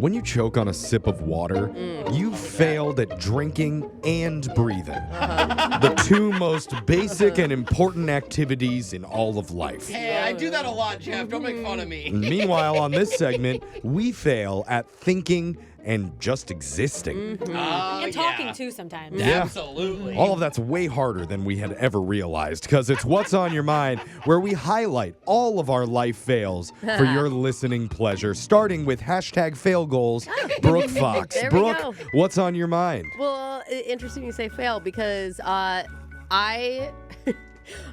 When you choke on a sip of water, you failed at drinking and breathing. The two most basic and important activities in all of life. Hey, I do that a lot, Jeff. Don't make fun of me. Meanwhile, on this segment, we fail at thinking and just existing. And talking, too, sometimes. Yeah. Absolutely. All of that's way harder than we had ever realized because it's What's on Your Mind, where we highlight all of our life fails for your listening pleasure, starting with #FailGoals, Brooke Fox. There we Brooke, go. what's on your mind? Well, interesting you say fail because I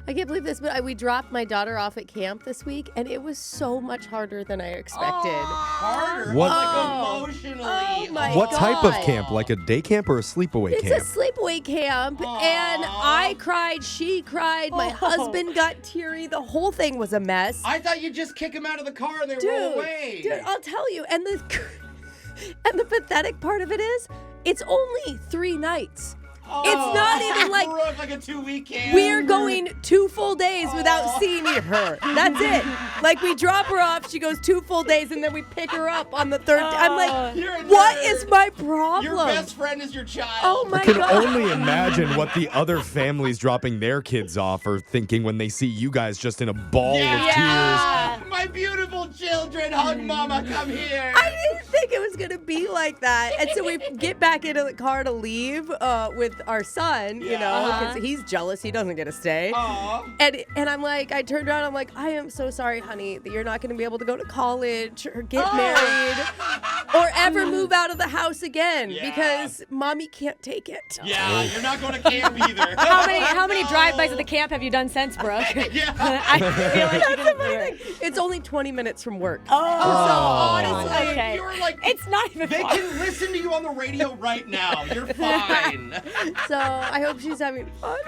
can't believe this, but we dropped my daughter off at camp this week, and it was so much harder than I expected. Harder? What- Like emotionally. Oh, my What type of God. camp? Like a day camp or a sleepaway It's camp? a sleepaway camp, and I cried, she cried, my husband got teary, the whole thing was a mess. I thought you'd just kick him out of the car and they roll away. Dude, I'll tell you, and the pathetic part of it is, it's only 3 nights. It's not even like Brooke, like a 2-week camp. we're going 2 full days without seeing her. That's it. Like, we drop her off, she goes 2 full days, and then we pick her up on the 3rd. I'm like, You're a what nerd. is my problem? Your best friend is your child. Oh my I can God. only imagine what the other families dropping their kids off are thinking when they see you guys just in a ball of tears. Yeah. My beautiful children, hug mama, come here. I didn't think it was going to be like that. And so we get back into the car to leave with our son, you know, because he's jealous. He doesn't get to stay. Aw. And I'm like, I turned around, I'm like, I am so sorry, honey, that you're not going to be able to go to college or get married or ever move out of the house again Yeah. because mommy can't take it. Yeah, you're not going to camp either. How many drive-bys at the camp have you done since, Brooke? Yeah. I feel like you didn't do it. It's only 20 minutes from work. Oh, Honestly, okay. you're like, It's not even they fun. can listen to you on the radio right now. You're fine. So I hope she's having fun.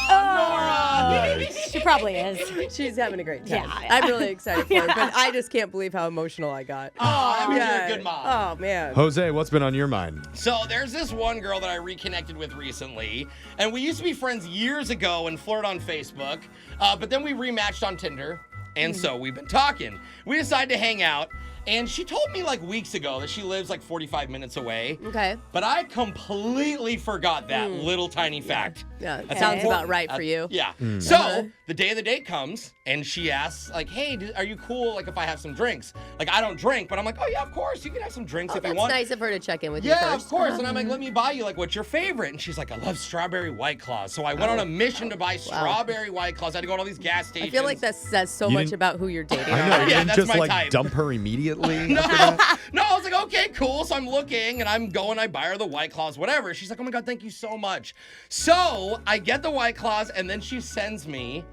Nora. She probably is. She's having a great time. Yeah. I'm really excited for her, but I just can't believe how emotional I got. That means you're a good mom. Oh, man. Jose, what's been on your mind? So there's this one girl that I reconnected with recently, and we used to be friends years ago and flirt on Facebook, but then we rematched on Tinder, and so we've been talking. We decided to hang out, and she told me like weeks ago that she lives like 45 minutes away. Okay. But I completely forgot that little tiny fact. Yeah, it That's sounds important. about right for you. Yeah. So the day of the date comes, and she asks, like, hey, are you cool, like, if I have some drinks? Like, I don't drink, but I'm like, oh, yeah, of course. You can have some drinks if you That's want. nice of her to check in with you Yeah, first. of course. And I'm like, let me buy you, like, what's your favorite? And she's like, I love strawberry White Claws. So I went on a mission to buy strawberry White Claws. I had to go to all these gas stations. I feel like that says so You much didn't- about who you're dating. I know, you Yeah, didn't that's just my like type. dump her immediately. No, after that? no, I was like, okay, cool. So I'm looking, and I'm going, I buy her the White Claws, whatever. She's like, oh my God, thank you so much. So I get the White Claws, and then she sends me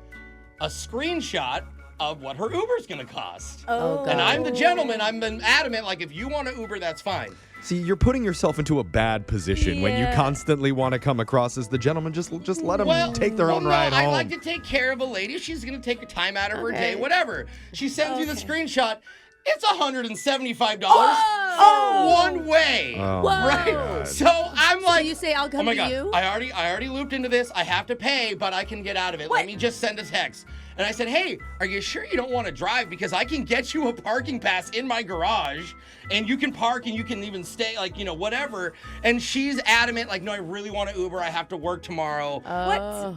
a screenshot of what her Uber's gonna cost. Oh, God. And I'm the gentleman. I'm been adamant, like, if you want to Uber, that's fine. See, you're putting yourself into a bad position when you Yeah. constantly want to come across as the gentleman. Just let them take their own no, ride I home. like to take care of a lady. She's gonna take her time out of her Okay. day, whatever. She sends me the screenshot. It's $175 one way. Oh, Whoa. Right? God. So I'm like, you say I'll oh come my to God, you? I already looped into this. I have to pay, but I can get out of it. Let me just send a text. And I said, hey, are you sure you don't want to drive? Because I can get you a parking pass in my garage, and you can park, and you can even stay, like, you know, whatever. And she's adamant, like, no, I really want to Uber. I have to work tomorrow. What? I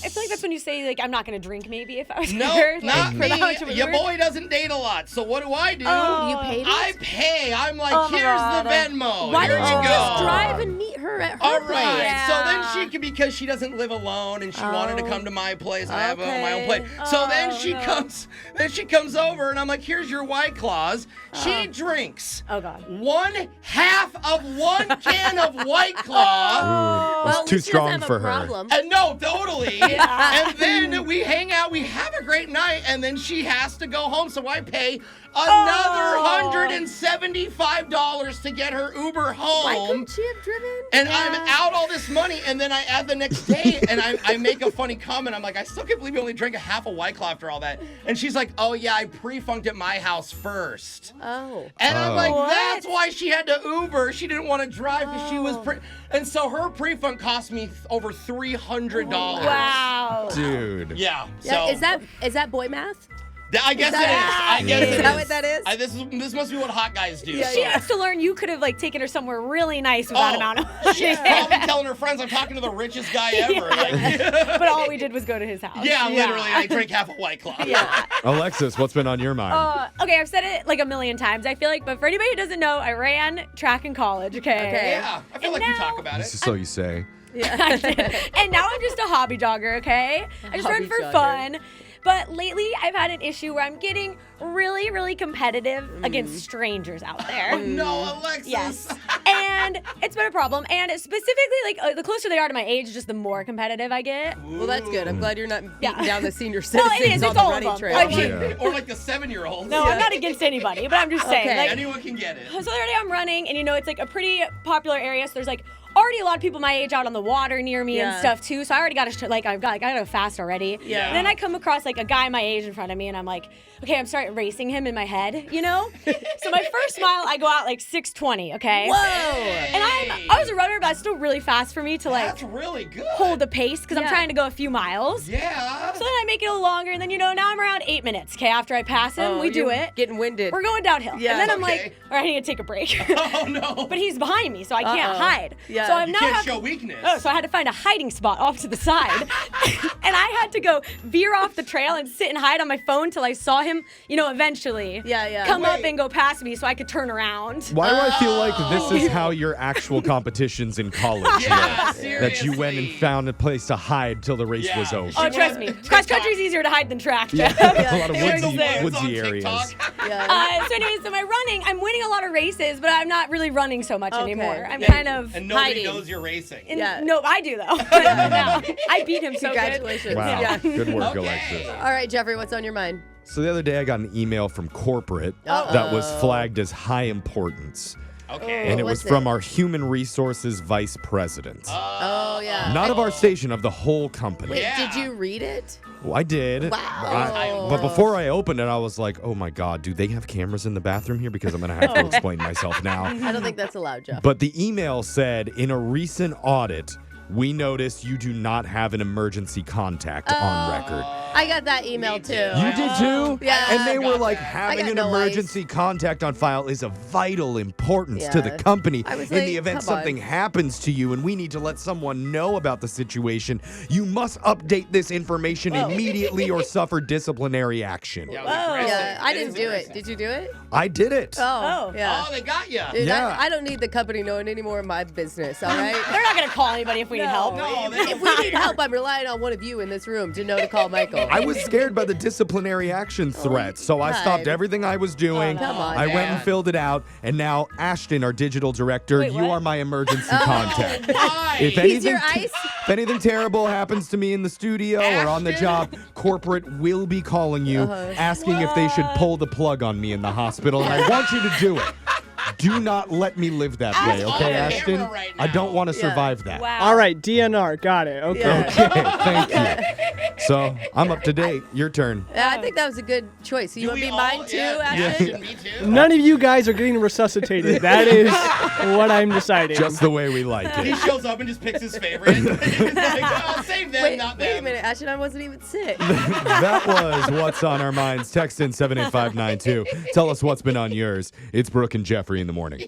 feel like that's when you say, like, I'm not going to drink maybe if I was No, her. not like, for that much of me. a Your Uber. boy doesn't date a lot. So what do? Oh. You paid it? I pay. I'm like, Oh my here's God. the Venmo. Why Here don't you you go. just drive and meet her at her All place? right. Yeah. So then she could, because she doesn't live alone and she wanted to come to my place and I have my own place. Okay. So then she comes over and I'm like, here's your White Claws. She drinks Oh, God. 1/2 of 1 can of White Claw. Ooh, Well, that's at too least she doesn't strong have for a her. problem. And no, totally. And then we hang out, we have a great night, and then she has to go home. So I pay another $175 to get her Uber home. Why couldn't she have driven? And I'm out all this money, and then I add the next day, and I make a funny comment. I'm like, I still can't believe you only drank a half a White Claw after all that. And she's like, oh yeah, I pre-funked at my house first. Oh. And I'm like, What? that's why she had to Uber. She didn't want to drive because she was and so her pre-funk cost me over $300. Wow. Dude. Yeah. Yeah, So is that boy math? I guess it is. I guess it Is is. that what that is? This must be what hot guys do. Yeah, She needs to learn you could have like taken her somewhere really nice with that amount of money. She's probably telling her friends, I'm talking to the richest guy ever. Like, But all we did was go to his house. yeah, literally. I drank half a White Claw. Yeah. Alexis, what's been on your mind? Okay, I've said it like a million times, I feel like, but for anybody who doesn't know, I ran track in college, okay? Yeah, I feel And like we now- talk about This it. is so you say. And now I'm just a hobby jogger, okay? I just run Hobby for jogger. fun. But lately, I've had an issue where I'm getting really, really competitive against strangers out there. Oh, no, Alexis. Yes. And it's been a problem. And specifically, like, the closer they are to my age, just the more competitive I get. Well, that's good. I'm glad you're not beating Yeah. down the senior Well, citizens it is. on It's the all of running them. trail. I mean, Yeah. Or like the 7-year-olds. No, I'm not against anybody, but I'm just saying. Okay. Like, Anyone can get it. so the other day I'm running, and it's like a pretty popular area, so there's like already a lot of people my age out on the water near me and Yeah. stuff too. So I already got to I gotta go fast already. Yeah. And then I come across like a guy my age in front of me, and I'm like, okay, I'm starting racing him in my head, So my first mile, I go out like 6:20, okay. Whoa! And I was a runner, but it's still really fast for me to like That's really good. hold the pace because I'm Yeah. trying to go a few miles. Yeah. So then I make it a little longer, and then now I'm around 8 minutes. Okay, after I pass him, we do you're it. Getting winded. We're going downhill. Yeah. And then I'm Okay. like, all right, I need to take a break. Oh, no. But he's behind me, so I can't Uh-oh. hide. Yeah. So I'm You now can't have show weakness. Oh, so I had to find a hiding spot off to the side. And I had to go veer off the trail and sit and hide on my phone till I saw him, eventually Yeah. come up Wait. and go past me so I could turn around. Why do I feel like this is how your actual competitions in college Yeah, were? That you went and seriously. found a place to hide till the race Yeah. was over. Oh, She trust went me. on Cross TikTok. country's easier to hide than track. Yeah, Jeff. a lot of It's woodsy, there. It's on woodsy areas. TikTok. Yeah. So anyway, so my running, I'm winning a lot of races, but I'm not really running so much Okay. anymore. I'm And- kind of And nobody hiding. knows you're racing. And Yeah. No, I do though. No, I beat him so good. Congratulations. Wow, Yeah. good work, Okay. Alexis. All right, Jeffrey, what's on your mind? So the other day I got an email from corporate Uh-oh. that was flagged as high importance. Okay. And it what's was from it? our human resources vice president. Oh, yeah. Not of our station, of the whole company. Wait, Yeah. did you read it? Well, I did. Wow. But before I opened it, I was like, oh my God, do they have cameras in the bathroom here? Because I'm going to have to explain myself now. I don't think that's allowed, Jeff. But the email said, in a recent audit, we noticed you do not have an emergency contact on record. I got that email too. You did too? Yeah. And they were got like, that. having got an no emergency contact on file is of vital importance to the Yeah. company. I was In like, the event come on. something happens to you and we need to let someone know about the situation, you must update this information immediately or suffer disciplinary action. Yeah, Whoa. Yeah, I It didn't is do it. aggressive. Did you do it? I did it. Oh, Oh. yeah. Oh, they got you. Dude, Yeah. I don't need the company knowing any more of my business, all right? They're not gonna call anybody if we need help. No, they If we need help, I'm relying on one of you in this room to know to call Michael. I was scared by the disciplinary action threats, so I stopped God. everything I was doing. Oh, no. Come on, I went and man. filled it out, and now Ashton, our digital director, Wait, you what? are my emergency contact. Why? If He's your anything, ice? if anything terrible happens to me in the studio or on the Ashton? job, corporate will be calling you, asking if they should pull the plug on me in the hospital, and I want you to do it. Do not let me live that way, Ask okay, on Ashton? camera right I don't now. want to Yeah. survive that. Wow. All right, DNR, got it. Okay. Yeah. Okay, thank you. So I'm up to date. Your turn. Yeah, I think that was a good choice. You Do want to we be all- mine too, yeah, Ashton? Ashton, me too. None of you guys are getting resuscitated. That is what I'm deciding. Just the way we like He it. shows up and just picks his favorite. He's like, I'll save them, Wait, not wait them. a minute, Ashton. I wasn't even sick. That was What's on Our Minds. Text in 78592. Tell us what's been on yours. It's Brooke and Jeffrey in the morning.